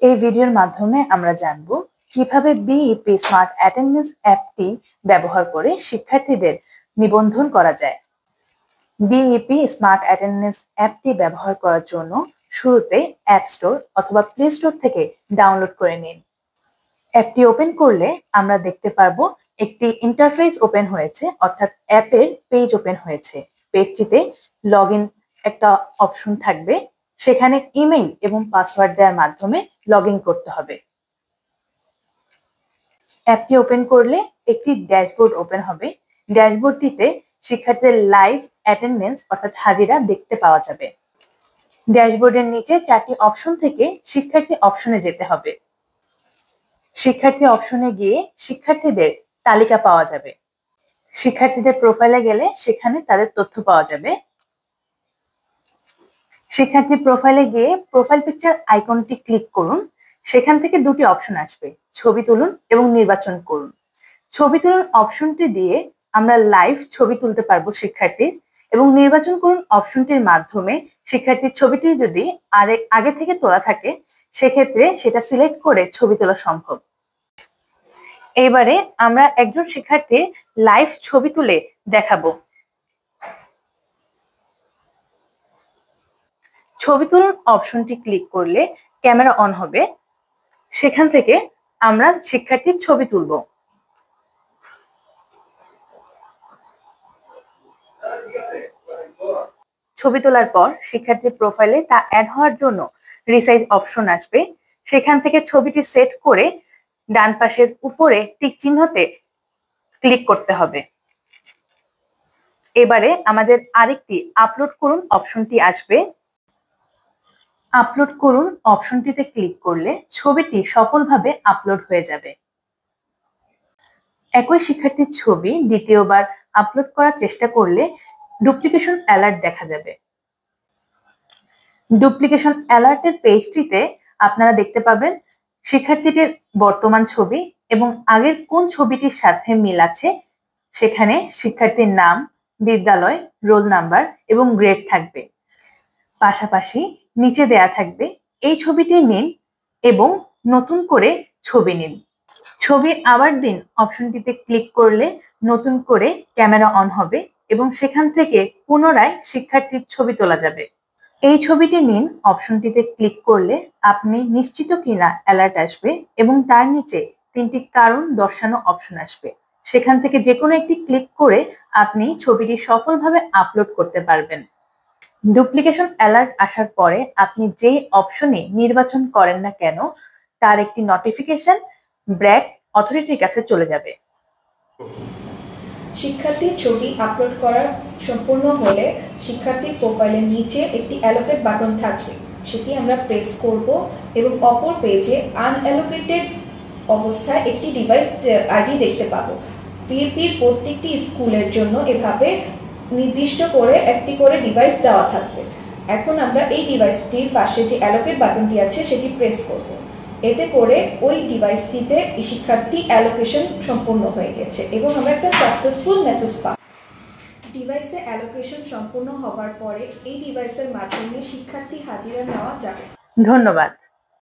এই ভিডিওর মাধ্যমে আমরা জানব কিভাবে বিইপি স্মার্ট অ্যাটেন্ডেন্স অ্যাপটি ব্যবহার করে শিক্ষার্থীদের নিবন্ধন করা যায়। বিইপি স্মার্ট অ্যাটেন্ডেন্স অ্যাপটি ব্যবহার করার জন্য শুরুতে অ্যাপ স্টোর অথবা প্লে স্টোর থেকে ডাউনলোড করে নিন। অ্যাপটি ওপেন করলে আমরা দেখতে পারবো একটি ইন্টারফেস ওপেন হয়েছে, অর্থাৎ অ্যাপের পেজ ওপেন হয়েছে। পেজটিতে লগইন একটা অপশন থাকবে, সেখানে ইমেইল এবং পাসওয়ার্ড দেওয়ার মাধ্যমে লগইন করতে হবে। অ্যাপটি ওপেন করলে একটি ড্যাশবোর্ড ওপেন হবে। ড্যাশবোর্ডটিতে শিক্ষার্থীদের লাইভ অ্যাটেন্ডেন্স অর্থাৎ হাজিরা দেখতে পাওয়া যাবে। ড্যাশবোর্ডের নিচে 4টি অপশন থেকে শিক্ষার্থী অপশনে যেতে হবে। শিক্ষার্থী অপশনে গিয়ে শিক্ষার্থীদের তালিকা পাওয়া যাবে। শিক্ষার্থীদের প্রোফাইলে গেলে সেখানে তাদের তথ্য পাওয়া যাবে। শিক্ষার্থী প্রোফাইলে গিয়ে প্রোফাইল পিকচার আইকনটি ক্লিক করুন। সেখান থেকে দুটি অপশন আসবে, ছবি তুলুন এবং নির্বাচন করুন। ছবি তুলুন অপশনটি দিয়ে আমরা লাইভ ছবি তুলতে পারবো শিক্ষার্থীর, এবং নির্বাচন করুন অপশনটির মাধ্যমে শিক্ষার্থীর ছবিটি যদি আগে থেকে তোলা থাকে সেক্ষেত্রে সেটা সিলেক্ট করে ছবি তোলা সম্ভব। এবারে আমরা একজন শিক্ষার্থীর লাইভ ছবি তুলে দেখাবো। ছবি তুলুন অপশনটি ক্লিক করলে ক্যামেরা অন হবে। সেখান থেকে আমরা শিক্ষার্থীর ছবি তুলব। ছবি তোলার পর শিক্ষার্থীর প্রোফাইলে তা অ্যাড হওয়ার জন্য রিসাইজ অপশন আসবে। সেখান থেকে ছবিটি সেট করে ডান পাশের উপরে টিক চিহ্নতে ক্লিক করতে হবে। এবারে আমাদের আরেকটি আপলোড করুন অপশনটি আসবে। আপলোড করুন অপশনটিতে ক্লিক করলে ছবিটি সফলভাবে আপলোড হয়ে যাবে। একই শিক্ষার্থীর ছবি দ্বিতীয়বার আপলোড করার চেষ্টা করলে ডুপ্লিকেশন অ্যালার্ট দেখা যাবে। ডুপ্লিকেশন অ্যালার্টের পেজটিতে আপনারা দেখতে পাবেন শিক্ষার্থীটির বর্তমান ছবি এবং আগের কোন ছবিটির সাথে মিল আছে। সেখানে শিক্ষার্থীর নাম, বিদ্যালয়, রোল নাম্বার এবং গ্রেড থাকবে। পাশাপাশি নিচে দেয়া থাকবে এই ছবিটি নিন এবং নতুন করে ছবি নিন। ছবি আবার দিন অপশনটিতে ক্লিক করলে নতুন করে ক্যামেরা অন হবে এবং সেখান থেকে পুনরায় শিক্ষার্থীর ছবি তোলা যাবে। এই ছবিটি নিন অপশনটিতে ক্লিক করলে আপনি নিশ্চিত কিনা অ্যালার্ট আসবে এবং তার নিচে 3টি কারণ দর্শানো অপশন আসবে। সেখান থেকে যে কোনো একটি ক্লিক করে আপনি ছবিটি সফলভাবে আপলোড করতে পারবেন। ডুপ্লিকেশন অ্যালার্ট আসার পরে আপনি যে অপশনে নির্বাচন করেন না কেন তার একটি নোটিফিকেশন ব্র্যাক অথরিটির কাছে চলে যাবে। শিক্ষার্থীর ছবি আপলোড করার সম্পূর্ণ হলে শিক্ষার্থীর প্রোফাইলের নিচে একটি অ্যালোকেট বাটন থাকবে, সেটি আমরা প্রেস করব এবং অপর পেজে আনঅ্যালোকেটেড অবস্থায় একটি ডিভাইস আইডি দেখতে পাবো। বিইপির প্রত্যেকটি স্কুলের জন্য এভাবে নির্দিষ্ট করে একটি করে ডিভাইস দেওয়া থাকবে। এখন আমরা এই ডিভাইসটির পাশে যে অ্যালোকেট বাটনটি আছে সেটি প্রেস করব। এতে করে ওই ডিভাইসটিতে শিক্ষার্থী অ্যালোকেশন সম্পূর্ণ হয়ে গেছে এবং আমরা একটা সাকসেসফুল মেসেজ পাই। ডিভাইসে অ্যালোকেশন সম্পূর্ণ হওয়ার পরে এই ডিভাইসের মাধ্যমে শিক্ষার্থী হাজিরা নেওয়া যাবে। ধন্যবাদ।